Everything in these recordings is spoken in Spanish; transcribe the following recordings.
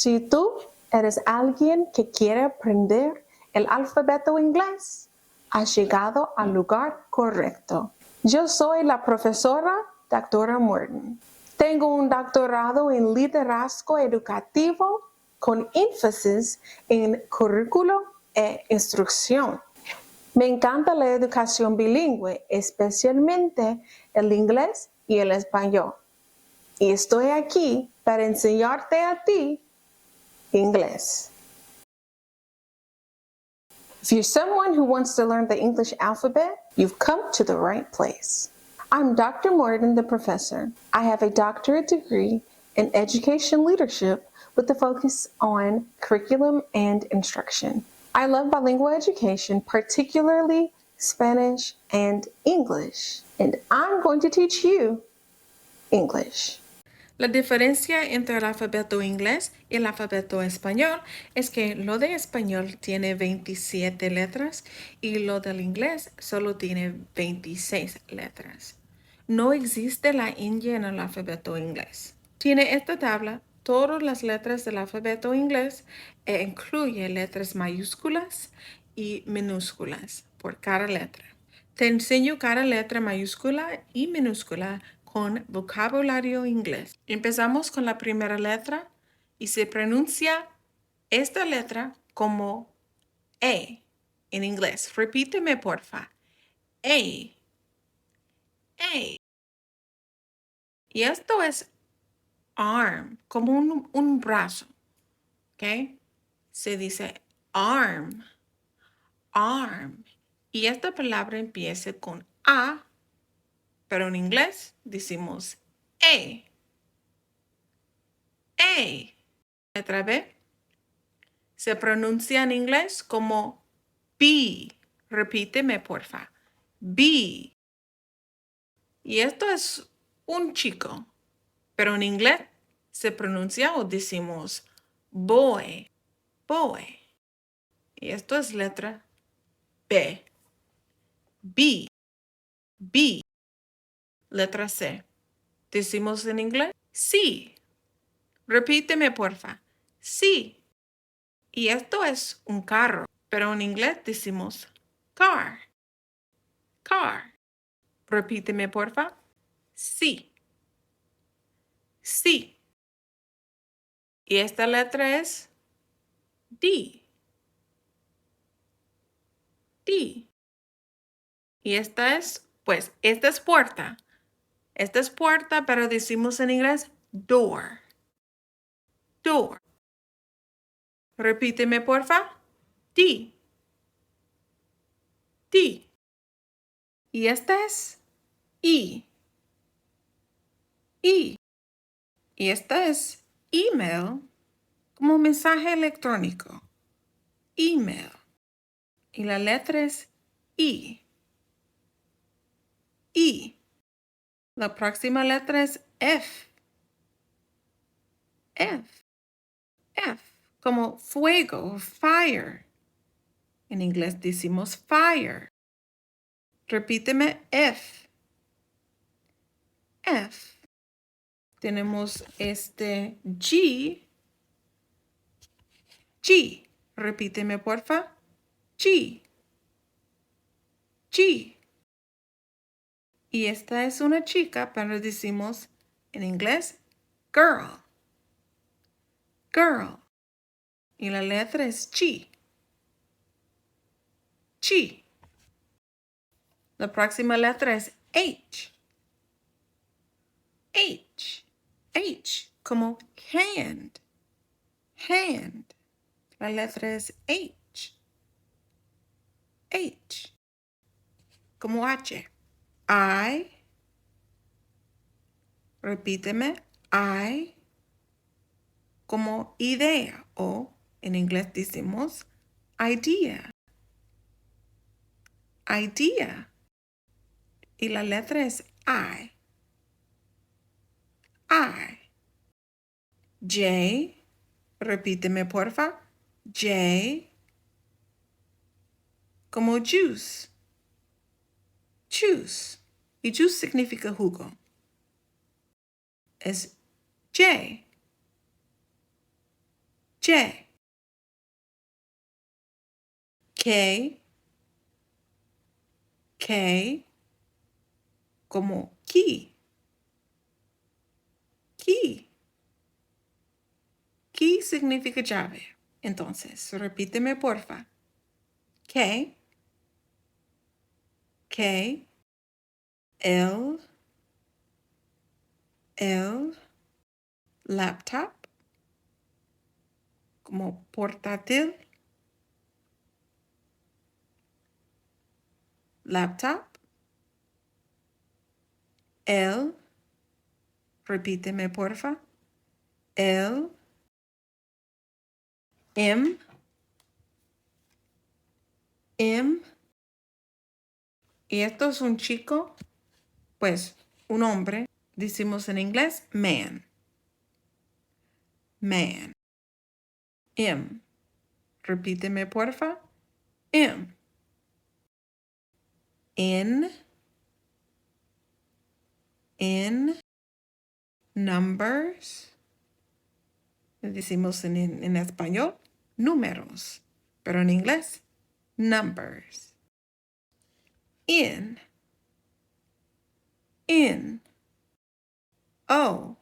Si tú eres alguien que quiere aprender el alfabeto inglés, has llegado al lugar correcto. Yo soy la profesora Dra. Morton. Tengo un doctorado en liderazgo educativo con énfasis en currículo e instrucción. Me encanta la educación bilingüe, especialmente el inglés y el español. Y estoy aquí para enseñarte a ti inglés. If you're someone who wants to learn the English alphabet, you've come to the right place. I'm Dr. Morton, the professor. I have a doctorate degree in education leadership with a focus on curriculum and instruction. I love bilingual education, particularly Spanish and English, and I'm going to teach you English. La diferencia entre el alfabeto inglés y el alfabeto español es que lo de español tiene 27 letras y lo del inglés solo tiene 26 letras. No existe la ñ en el alfabeto inglés. Tiene esta tabla todas las letras del alfabeto inglés e incluye letras mayúsculas y minúsculas por cada letra. Te enseño cada letra mayúscula y minúscula con vocabulario inglés. Empezamos con la primera letra y se pronuncia esta letra como A en inglés. Repíteme, porfa. A. A. Y esto es arm, como un brazo. ¿Ok? Se dice arm. Arm. Y esta palabra empieza con A, pero en inglés decimos A. A. Letra B se pronuncia en inglés como B. Repíteme, porfa. B. Y esto es un chico, pero en inglés se pronuncia o decimos boy. Boy. Y esto es letra B. B. B. Letra C. Decimos en inglés C. Repíteme, porfa. C. Y esto es un carro, pero en inglés decimos car. Car. Repíteme, porfa. Sí. Sí. Y esta letra es D. D. Y esta es, pues, esta es puerta. Esta es puerta, pero decimos en inglés door. Door. Repíteme, porfa. D. D. Y esta es E. E. Y esta es email como mensaje electrónico. Email. Y la letra es E. E. La próxima letra es F. F. F. Como fuego, fire. En inglés decimos fire. Repíteme F. F. Tenemos este G. G. Repíteme, porfa. G. G. Y esta es una chica, pero decimos en inglés girl. Girl. Y la letra es G. G. La próxima letra es H. H. H. Como hand. Hand. La letra es H. H. Como H. I. Repíteme. I. Como idea o en inglés decimos idea. Idea. Y la letra es I. I. J. Repíteme, porfa. J. Como juice. Juice. Y juice significa jugo. Es J. Y. K. K. Como key. Key. Key significa llave. Entonces, repíteme porfa. K. K. L. L. Laptop. Como portátil. Laptop. L. Repíteme porfa. L. M. M. Y esto es un chico, pues un hombre. Decimos en inglés man. Man. M. Repíteme porfa. M. N. N. Numbers. Decimos en español números, pero en inglés numbers. In. In. O.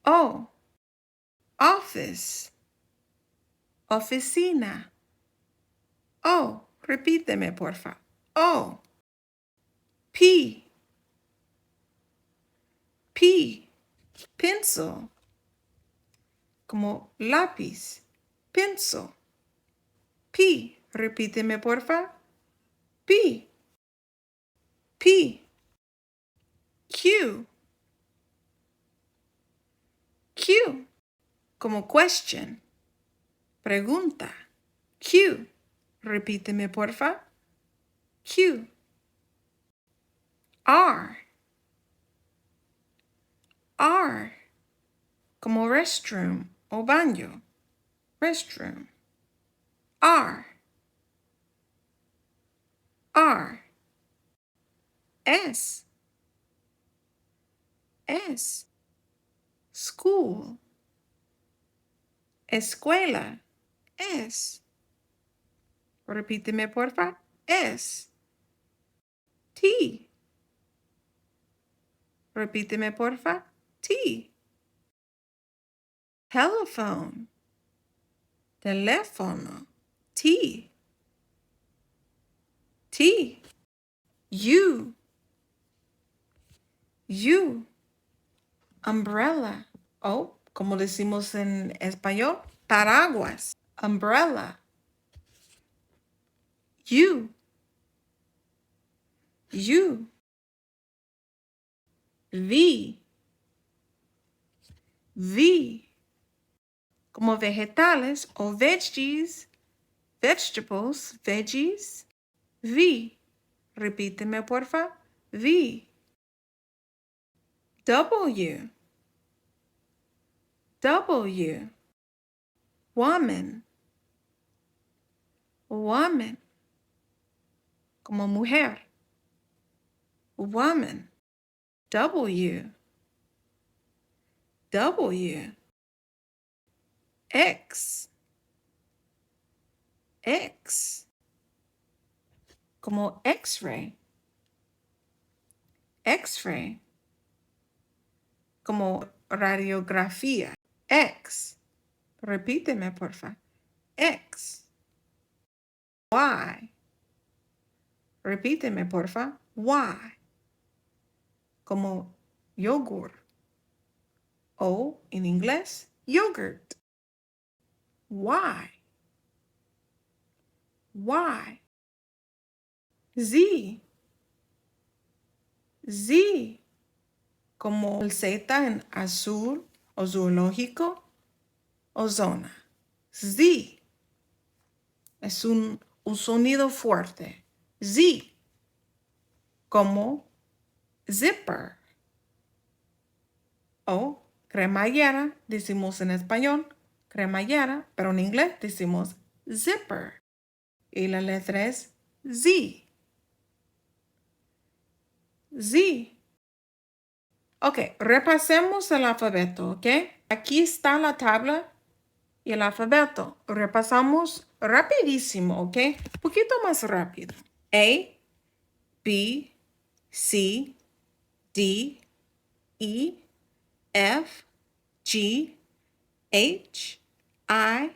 O. Office. Oficina. O. Repíteme, porfa. O. P. P. Pencil. Como lápiz. Pencil. P. Repíteme, porfa. P. P. Q. Q. Como question. Pregunta. Q. Repíteme, porfa. Q. R. R. Como restroom o baño. Restroom. R. R. S. S. School. Escuela. S. Repíteme, porfa. S. T. Repíteme, porfa. T. Telephone. Teléfono. T. T. U. U. Umbrella. O, como decimos en español, paraguas. Umbrella. U. U. V. V. Como vegetales o veggies. Vegetables, veggies. V. Repíteme, porfa. V. W. W. Woman. Woman. Como mujer. Woman. W. W. X. X. Como X-ray. X-ray. Como radiografía. X. Repíteme, porfa. X. Y. Repíteme, porfa. Y. Como yogur. O en inglés, yogurt. Y. Y. Z. Z. Como el Z en azul o zoológico o zona. Z. Es un sonido fuerte. Z. Como zipper. O cremallera, decimos en español, cremallera, pero en inglés decimos zipper. Y la letra es Z. Z. Ok, repasemos el alfabeto, ¿ok? Aquí está la tabla y el alfabeto. Repasamos rapidísimo, ¿ok? Un poquito más rápido. A, B, C, D, E, F, G, H, I,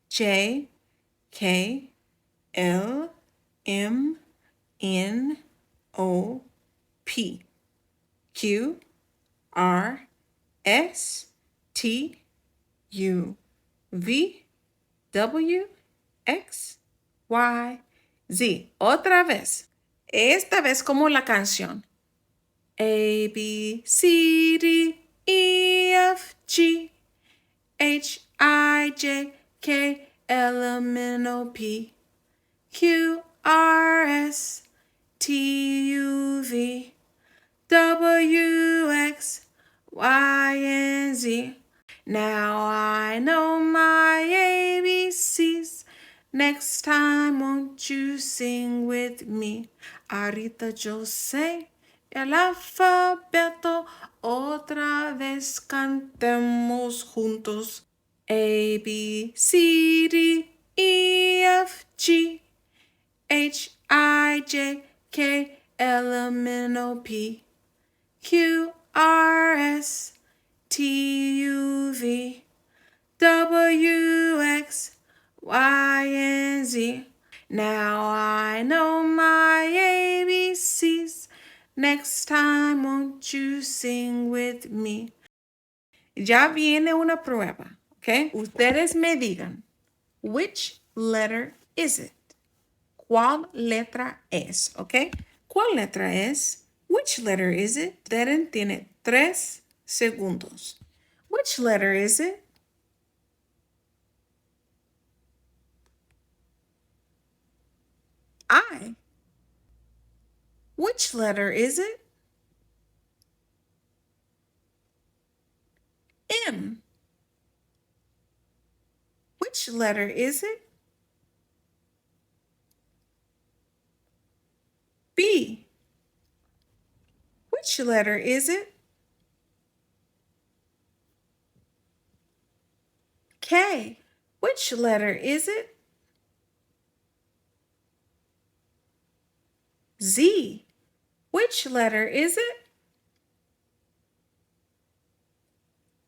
J, K, L, M, N, O, P, Q, R, S, T, U, V, W, X, Y, Z. Otra vez. Esta vez como la canción. A, B, C, D, E, F, G, H, I, J, K, L, M, N, O, P, Q, R, S, T, U, V, W, X, Y, and Z. Now I know my ABCs. Next time, won't you sing with me? Ahorita yo sé el alfabeto. Otra vez cantemos juntos. A, B, C, D, E, F, G, H, I, J, K, L, M, N, O, P, Q, R, S, T, U, V, W, X, Y, and Z. Now I know my ABCs. Next time, won't you sing with me? Ya viene una prueba, ¿ok? Ustedes me digan, which letter is it? ¿Cuál letra es? ¿Ok? ¿Cuál letra es? Which letter is it? Deren tiene 3 segundos. Which letter is it? I. Which letter is it? M. Which letter is it? B. Which letter is it? K. Which letter is it? Z. Which letter is it?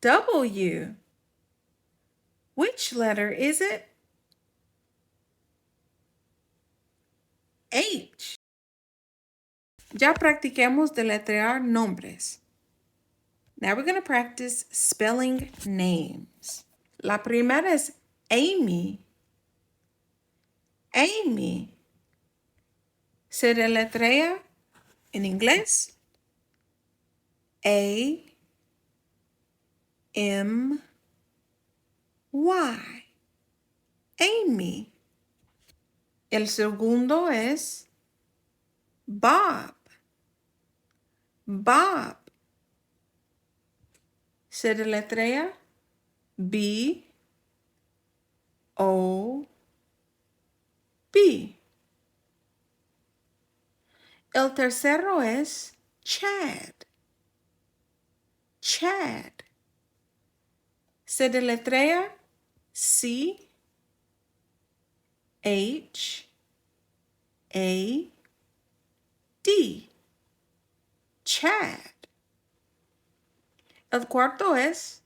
W. Which letter is it? H. Ya practiquemos deletrear nombres. Now we're going to practice spelling names. La primera es Amy. Amy. Se deletrea en inglés A, M, Y. Amy. El segundo es Bob. Bob. Se deletrea B, O, B. El tercero es Chad. Chad. Se deletrea C, H, A, D. Chad. El cuarto es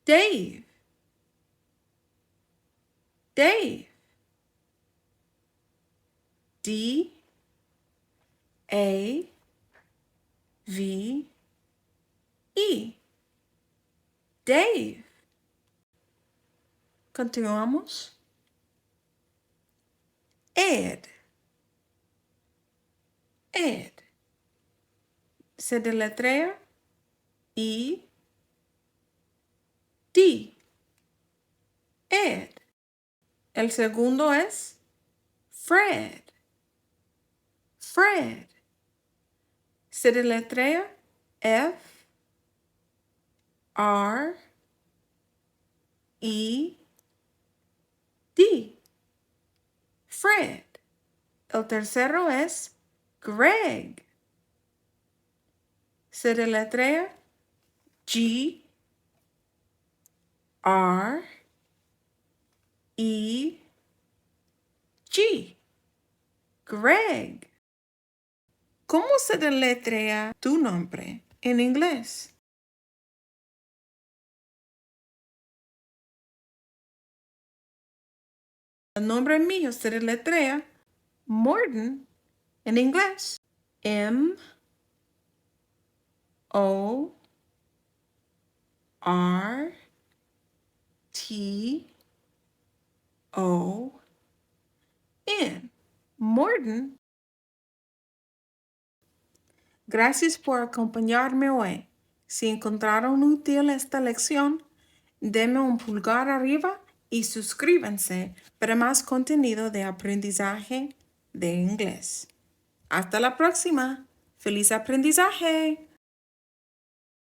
Dave. Dave. D, A, V, E. Dave. Continuamos. Ed. Ed. Se deletrea E, D. Ed. El segundo es Fred. Fred. Se deletrea F, R, E, D. Fred. El tercero es Greg. Se deletrea G, R E G. Greg. ¿Cómo se deletrea tu nombre en inglés? El nombre mío se deletrea Morton en inglés. M O R T O N. Morton. Gracias por acompañarme hoy. Si encontraron útil esta lección, denme un pulgar arriba y suscríbanse para más contenido de aprendizaje de inglés. Hasta la próxima. ¡Feliz aprendizaje!